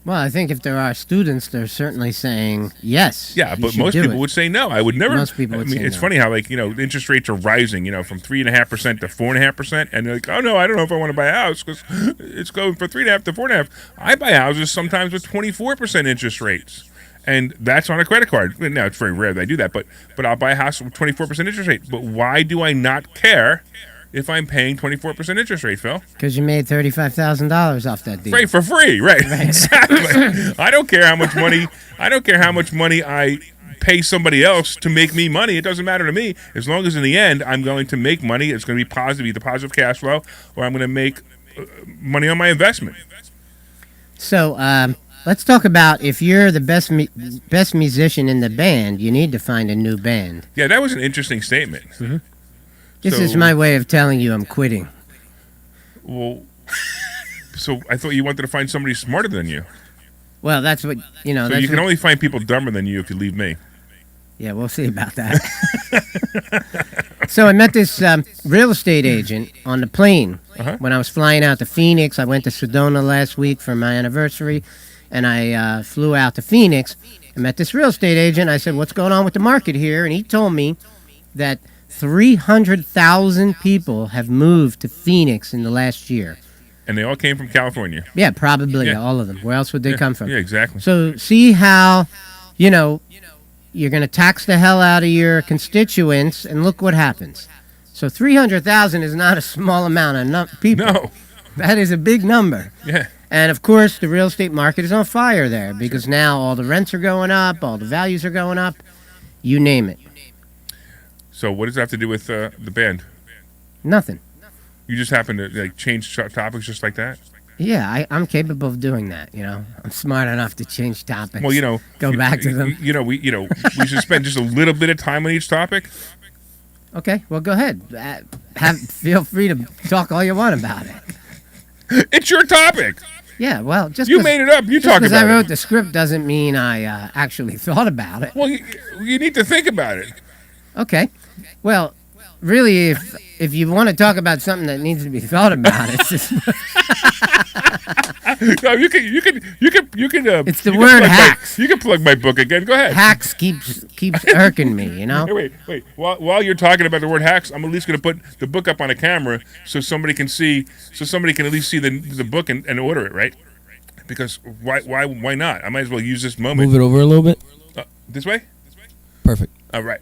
Well, I think if there are students, they're certainly saying yes. Yeah, but most people would say no. I would never. Most people would say it's no. funny how interest rates are rising, from 3.5% to 4.5%, and they're like, oh no, I don't know if I want to buy a house because it's going from 3.5 to 4.5. I buy houses sometimes with 24% interest rates. And that's on a credit card. Now, it's very rare that I do that, but I'll buy a house with 24% interest rate. But why do I not care if I'm paying 24% interest rate, Phil? Because you made $35,000 off that deal. Right, for free, right. Exactly. I don't care how much money I pay somebody else to make me money. It doesn't matter to me. As long as in the end I'm going to make money, it's going to be positive, either positive cash flow, or I'm going to make money on my investment. So let's talk about if you're the best musician in the band, you need to find a new band. Yeah, that was an interesting statement. Mm-hmm. This is my way of telling you I'm quitting. Well, so I thought you wanted to find somebody smarter than you. Well, that's what, you know. So that's you can only find people dumber than you if you leave me. Yeah, we'll see about that. So I met this real estate agent on the plane when I was flying out to Phoenix. I went to Sedona last week for my anniversary, and I flew out to Phoenix. I met this real estate agent. I said, what's going on with the market here? And he told me that 300,000 people have moved to Phoenix in the last year. And they all came from California. Yeah, probably all of them. Where else would they come from? Yeah, exactly. So see how, you know, you're going to tax the hell out of your constituents, and look what happens. So 300,000 is not a small amount of people. No. That is a big number. Yeah. And, of course, the real estate market is on fire there because now all the rents are going up, all the values are going up, you name it. So what does that have to do with the band? Nothing. You just happen to change topics just like that? Yeah, I'm capable of doing that, you know. I'm smart enough to change topics. Well, you know, go back to them. We should spend just a little bit of time on each topic. Okay, well, go ahead. Feel free to talk all you want about it. It's your topic. Yeah, well, you made it up. You talk about it. Because I wrote the script doesn't mean I actually thought about it. Well, you need to think about it. Okay. Well, really, if you want to talk about something that needs to be thought about, it's just no, you can. It's the word hacks. You can plug my book again. Go ahead. Hacks keeps irking me, you know. Hey, wait. While you're talking about the word hacks, I'm at least going to put the book up on a camera so somebody can see. So somebody can at least see the book and order it, right? Because why not? I might as well use this moment. Move it over a little bit. This way. Perfect. All right.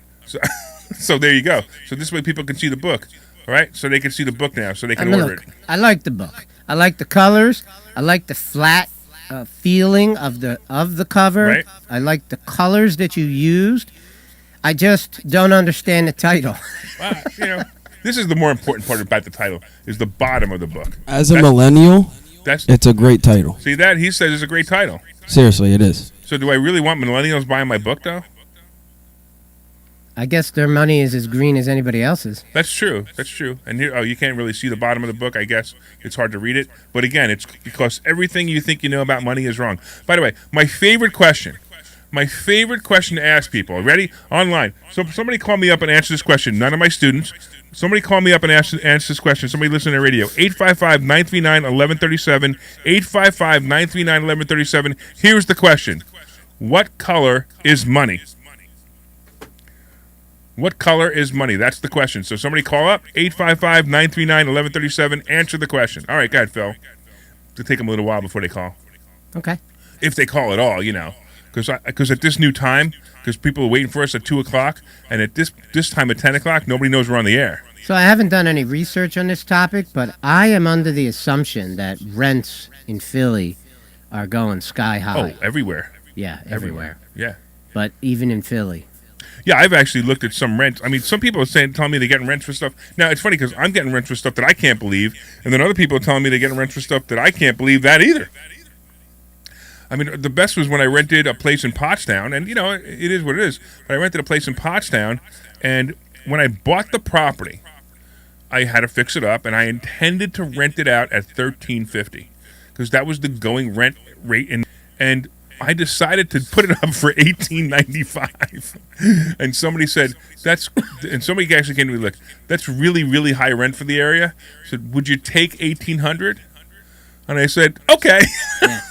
So there you go. So this way people can see the book. All right. So they can see the book now. So they can order it. I like the book. I like the colors. I like the flat feeling of the cover. Right. I like the colors that you used. I just don't understand the title. This is the more important part about the title is the bottom of the book. As a millennial, it's a great title. See that? He says it's a great title. Seriously, it is. So do I really want millennials buying my book, though? I guess their money is as green as anybody else's. That's true. And here, you can't really see the bottom of the book. I guess it's hard to read it. But again, it's because everything you think you know about money is wrong. By the way, my favorite question to ask people. Ready? Online. So somebody call me up and answer this question. None of my students. Somebody call me up and answer this question. Somebody listen to the radio. 855-939-1137. 855-939-1137. Here's the question. What color is money? What color is money? That's the question. So somebody call up, 855-939-1137. Answer the question. All right, go ahead, Phil. It'll take them a little while before they call. Okay. If they call at all, you know. Because at this new time, because people are waiting for us at 2 o'clock, and at this time at 10 o'clock, nobody knows we're on the air. So I haven't done any research on this topic, but I am under the assumption that rents in Philly are going sky high. Oh, everywhere. Yeah, everywhere. Yeah. But even in Philly. Yeah, I've actually looked at some rents. I mean, some people are telling me they're getting rents for stuff. Now, it's funny because I'm getting rents for stuff that I can't believe, and then other people are telling me they're getting rents for stuff that I can't believe that either. I mean, the best was when I rented a place in Pottstown, and, you know, it is what it is. But I rented a place in Pottstown, and when I bought the property, I had to fix it up, and I intended to rent it out at $13.50 because that was the going rent rate, and I decided to put it up for $18.95, and somebody said and somebody actually came to me like, that's really, really high rent for the area. I said, would you take $1,800? And I said, okay. Yeah.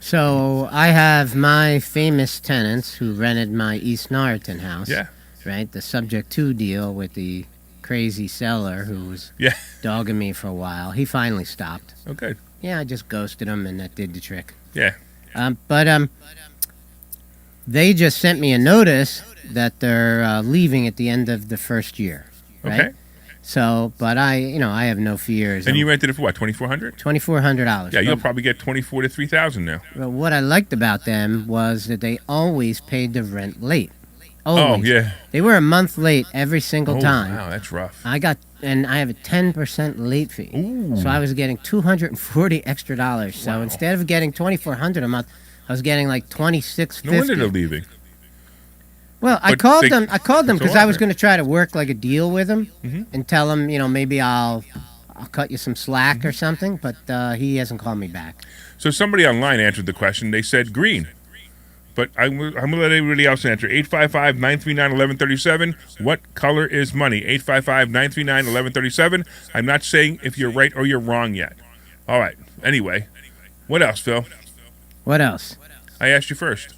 So I have my famous tenants who rented my East Norriton house. Yeah. Right, the subject to deal with the crazy seller who was dogging me for a while. He finally stopped. Okay. Yeah, I just ghosted him, and that did the trick. Yeah. But they just sent me a notice that they're leaving at the end of the first year. Right? Okay. So, but I have no fears. And you rented it for what, $2,400? $2,400. Yeah, you'll probably get $2,400 to $3,000 now. Well, what I liked about them was that they always paid the rent late. Always. Oh, yeah. They were a month late every single time. Wow, that's rough. I have a 10% late fee. Ooh. So I was getting $240 extra dollars. So instead of getting $2,400 a month, I was getting like $2,650. No wonder they're leaving. Well, I called them because I was going to try to work like a deal with him and tell him, maybe I'll cut you some slack or something, but he hasn't called me back. So somebody online answered the question. They said green. But I'm going to let everybody else answer. 855-939-1137. What color is money? 855-939-1137. I'm not saying if you're right or you're wrong yet. All right. Anyway, what else, Phil? What else? I asked you first.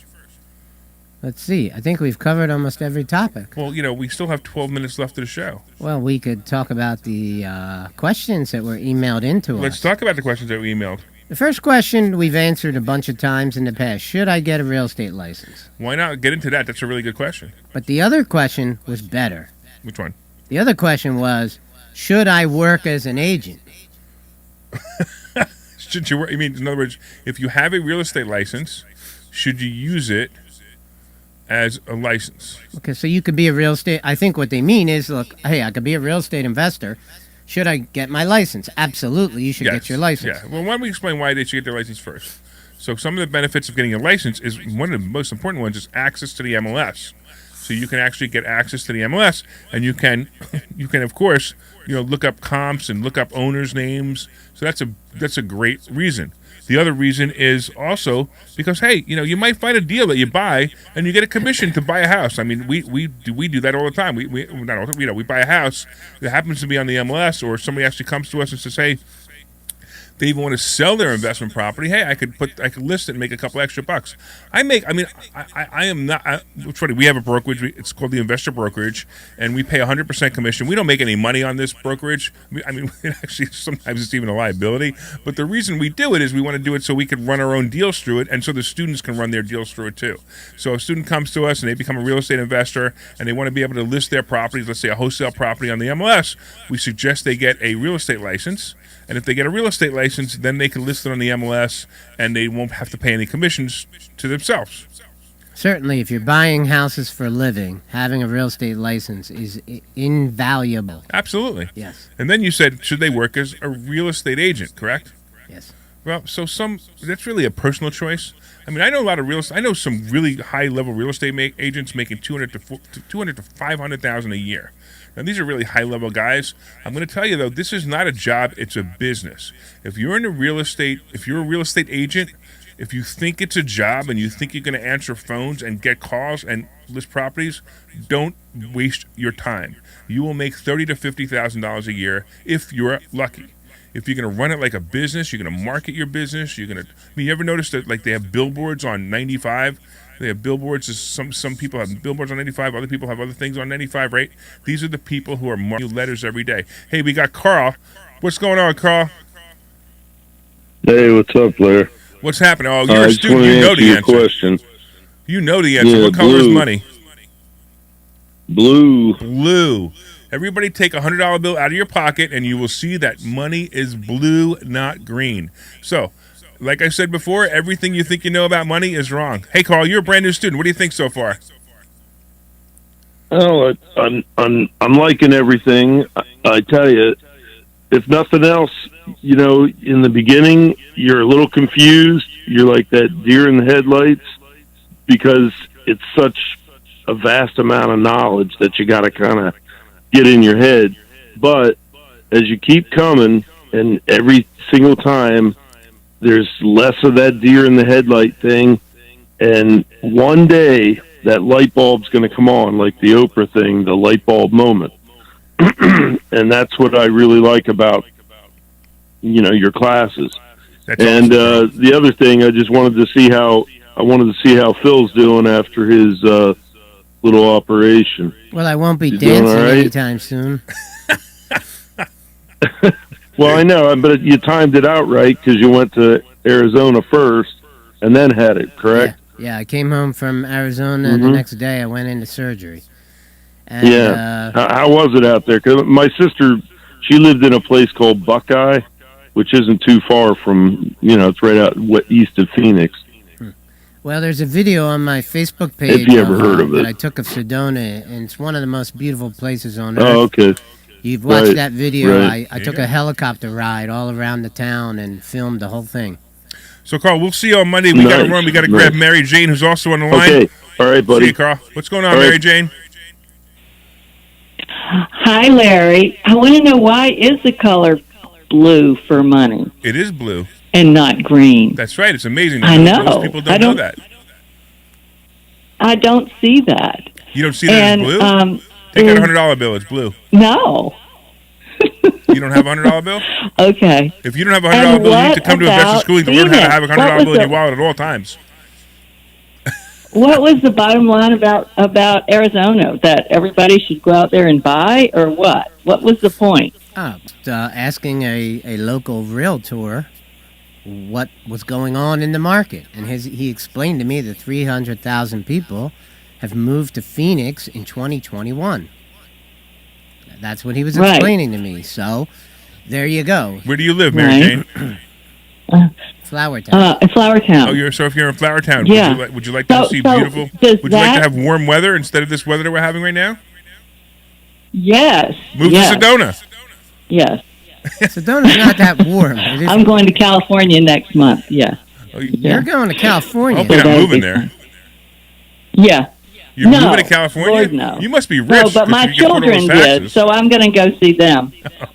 Let's see. I think we've covered almost every topic. Well, we still have 12 minutes left of the show. Well, we could talk about the questions that were emailed into us. Let's talk about the questions that we emailed. The first question we've answered a bunch of times in the past. Should I get a real estate license? Why not get into that? That's a really good question. But the other question was better. Which one? The other question was, should I work as an agent? Should you work? I mean, in other words, if you have a real estate license, should you use it as a license? Okay, so you could be a real estate... I think what they mean is, look, hey, I could be a real estate investor. Should I get my license? Absolutely, you should get your license. Yeah. Well, why don't we explain why they should get their license first? So some of the benefits of getting a license is one of the most important ones is access to the MLS. So you can actually get access to the MLS, and you can of course, look up comps and look up owners' names. So that's a great reason. The other reason is also because, hey, you might find a deal that you buy and you get a commission to buy a house. I mean, we do that all the time. We buy a house that happens to be on the MLS, or somebody actually comes to us and says, hey, they even want to sell their investment property. Hey, I could list it and make a couple extra bucks. I am not. It's funny. We have a brokerage. It's called the Investor Brokerage, and we pay 100% commission. We don't make any money on this brokerage. I mean, actually, sometimes it's even a liability. But the reason we do it is we want to do it so we can run our own deals through it, and so the students can run their deals through it too. So a student comes to us and they become a real estate investor, and they want to be able to list their properties. Let's say a wholesale property on the MLS. We suggest they get a real estate license. And if they get a real estate license, then they can list it on the MLS, and they won't have to pay any commissions to themselves. Certainly, if you're buying houses for a living, having a real estate license is invaluable. Absolutely. Yes. And then you said, should they work as a real estate agent, correct? Yes. Well, so that's really a personal choice. I mean, I know a lot of I know some really high-level real estate agents making $200,000 to $500,000 a year. Now, these are really high-level guys. I'm going to tell you, though, this is not a job. It's a business. If you're a real estate agent, if you think it's a job and you think you're going to answer phones and get calls and list properties, don't waste your time. You will make $30,000 to $50,000 a year if you're lucky. If you're going to run it like a business, you're going to market your business. You ever notice that they have billboards on 95? They have billboards. Some people have billboards on 95. Other people have other things on 95, right? These are the people who are marking letters every day. Hey, we got Carl. What's going on, Carl? Hey, what's up, Blair? What's happening? Oh, you're a student. You know the answer. Question. You know the answer. Yeah, what color is money? Blue. Blue. Everybody take a $100 bill out of your pocket, and you will see that money is blue, not green. So, like I said before, everything you think you know about money is wrong. Hey, Carl, you're a brand new student. What do you think so far? Oh, I'm liking everything. I tell you, if nothing else, in the beginning, you're a little confused. You're like that deer in the headlights because it's such a vast amount of knowledge that you got to kind of get in your head. But as you keep coming, and every single time, there's less of that deer in the headlight thing. And one day, that light bulb's going to come on, like the Oprah thing, the light bulb moment. And that's what I really like about, your classes. That's and awesome. The other thing, I just wanted to see how Phil's doing after his little operation. Well, I won't be He's doing dancing all right? anytime soon. Well, I know, but you timed it out right because you went to Arizona first and then had it, correct? Yeah, I came home from Arizona and the next day I went into surgery. And, Yeah. How was it out there? 'Cause my sister, she lived in a place called Buckeye, which isn't too far from, it's right out east of Phoenix. Well, there's a video on my Facebook page If you ever heard of that it. I took of Sedona, and it's one of the most beautiful places on earth. Oh, okay. You've watched Right, that video. right. I took a helicopter ride all around the town and filmed the whole thing. So, Carl, we'll see you on Monday. We got to run. We got to grab Mary Jane, who's also on the line. Okay. All right, buddy. See you, Carl. What's going on, All right. Mary Jane? Hi, Larry. I want to know, why is the color blue for money It is blue. and not green? That's right. It's amazing. I know. Most people I don't know don't- that. I don't see that. You don't see that And as blue? Take out a $100 bill. It's blue. no. You don't have a $100 bill? Okay. If you don't have a $100 And bill, you need what to come to Investor about Schooling to learn how to Phoenix? have a What $100 was bill in your the- wallet at all times. What was the bottom line about Arizona? That everybody should go out there and buy, or what? What was the point? Asking a local realtor what was going on in the market. And he explained to me that 300,000 people have moved to Phoenix in 2021. That's what he was Right. explaining to me. So, there you go. Where do you live, Mary Right. Jane? Flower Town. Flower Town. Oh, if you're in Flower Town, Yeah. would you like to see beautiful? does Would you like to that- have warm weather instead of this weather that we're having right now? Yes. Move yes. to Sedona. Yes. Sedona's not that warm. It is, I'm going to California next month. Yeah. Oh, You're going to I California. hope you're not That'd moving be there. Yeah. You're No, moving to California? Lord, no. You must be rich. No, but 'cause my you can afford all children those did, taxes. so I'm going to go see them. All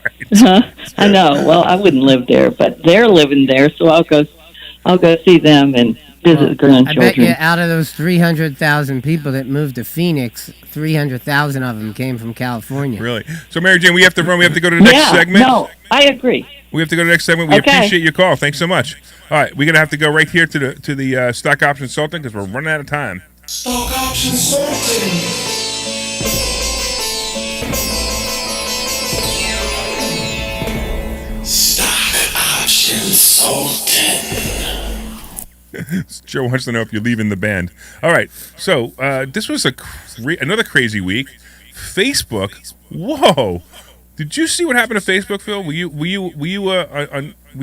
right. I know. Well, I wouldn't live there, but they're living there, so I'll go see them and visit the grandchildren. I bet you out of those 300,000 people that moved to Phoenix, 300,000 of them came from California. Really? So, Mary Jane, we have to run. We have to go to the next yeah. segment. No, I agree. We have to go to the next segment. We Okay. appreciate your call. Thanks so much. All right, we're gonna have to go right here to the stock option consultant because we're running out of time. Stock option sorting. Stock option sorting. Joe wants to know if you're leaving the band. All right, so this was another crazy week. Facebook. Whoa! Did you see what happened to Facebook, Phil? Were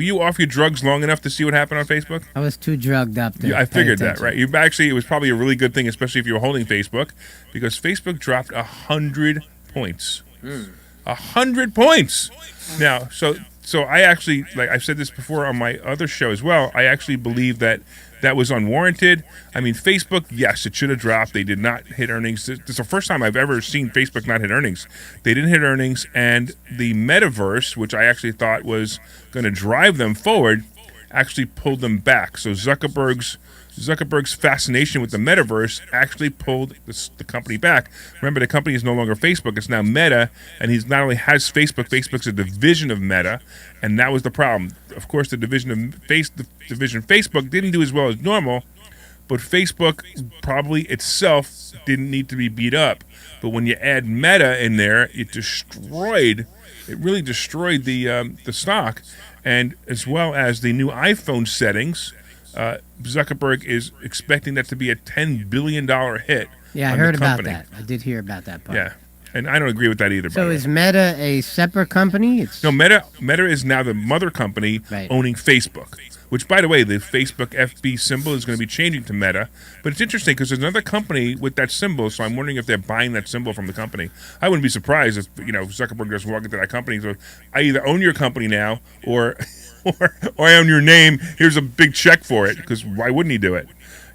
you off your drugs long enough to see what happened on Facebook? I was too drugged up to Yeah, I pay figured that, attention. right? It was probably a really good thing, especially if you were holding Facebook, because Facebook dropped 100 points. 100 points. Now, so I actually, like I've said this before on my other show as well, I actually believe that was unwarranted. I mean, Facebook, yes, it should have dropped. They did not hit earnings. This is the first time I've ever seen Facebook not hit earnings. They didn't hit earnings, and the metaverse, which I actually thought was going to drive them forward, actually pulled them back. So Zuckerberg's fascination with the metaverse actually pulled the company back. Remember, the company is no longer Facebook; it's now Meta, and he's not only has Facebook. Facebook's a division of Meta, and that was the problem. Of course, the division Facebook didn't do as well as normal, but Facebook probably itself didn't need to be beat up. But when you add Meta in there, it really destroyed the stock, and as well as the new iPhone settings. Zuckerberg is expecting that to be a $10 billion hit. Yeah, I on heard the about company. that. I did hear about that part. Yeah, and I don't agree with that either. by So the way. is Meta a separate company? No, Meta is now the mother company Right. owning Facebook, which, by the way, the Facebook FB symbol is going to be changing to Meta. But it's interesting because there's another company with that symbol, so I'm wondering if they're buying that symbol from the company. I wouldn't be surprised if Zuckerberg doesn't walk into that company. So I either own your company now, or I own your name. Here's a big check for it, because why wouldn't he do it?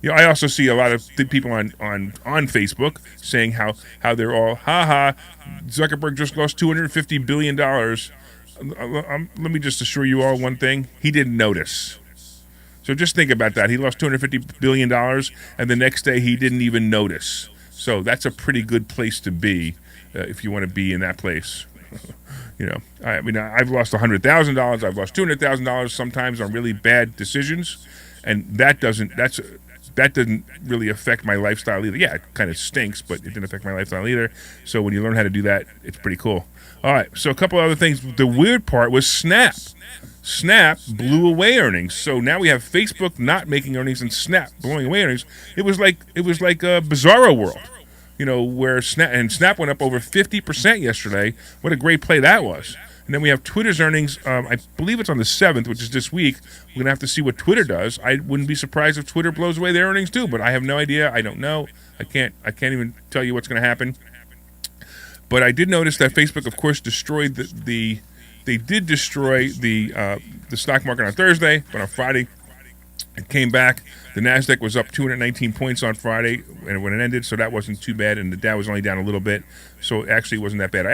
I also see a lot of people on Facebook saying how they're all, Zuckerberg just lost $250 billion. Let me just assure you all one thing. He didn't notice. So just think about that. He lost $250 billion, and the next day he didn't even notice. So that's a pretty good place to be if you want to be in that place. I mean, I've lost $100,000. I've lost $200,000 sometimes on really bad decisions, and that doesn't really affect my lifestyle either. Yeah, it kind of stinks, but it didn't affect my lifestyle either. So when you learn how to do that, it's pretty cool. All right, so a couple other things. The weird part was Snap. Snap blew away earnings. So now we have Facebook not making earnings and Snap blowing away earnings. It was like a bizarro world. where Snap went up over 50% yesterday. What a great play that was. And then we have Twitter's earnings. I believe it's on the 7th, which is this week. We're gonna have to see what Twitter does. I wouldn't be surprised if Twitter blows away their earnings too, but I have no idea. I don't know. I can't even tell you what's gonna happen. But I did notice that Facebook, of course, destroyed they did destroy the stock market on Thursday, but on Friday it came back. The Nasdaq was up 219 points on Friday when it ended, so that wasn't too bad, and the Dow was only down a little bit, so it actually wasn't that bad.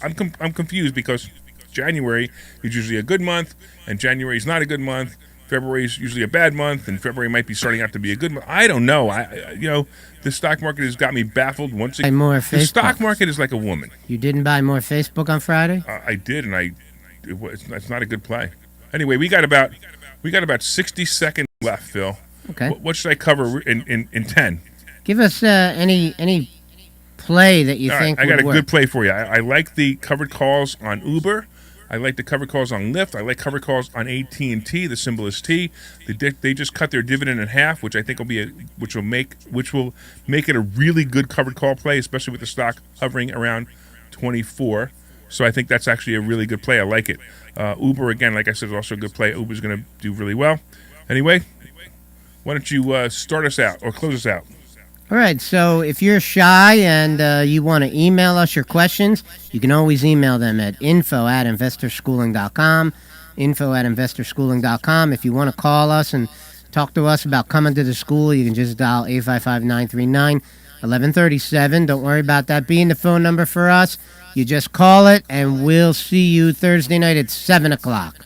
I'm confused because January is usually a good month, and January is not a good month. February is usually a bad month, and February might be starting out to be a good month. I don't know. The stock market has got me baffled once again. The stock market is like a woman. You didn't buy more Facebook on Friday? I did, and it's not a good play. Anyway, we got about 60 seconds left, Phil. Okay. What should I cover in 10? Give us any play that you think would work. I got a good play for you. I like the covered calls on Uber. I like the covered calls on Lyft. I like covered calls on AT&T. The symbol is T. They just cut their dividend in half, which I think will make it a really good covered call play, especially with the stock hovering around 24. So I think that's actually a really good play. I like it. Uber, again, like I said, is also a good play. Uber's going to do really well. Anyway, why don't you start us out or close us out? All right, so if you're shy and you want to email us your questions, you can always email them at info@investorschooling.com, info@investorschooling.com. If you want to call us and talk to us about coming to the school, you can just dial 855-939-1137. Don't worry about that being the phone number for us. You just call it, and we'll see you Thursday night at 7 o'clock.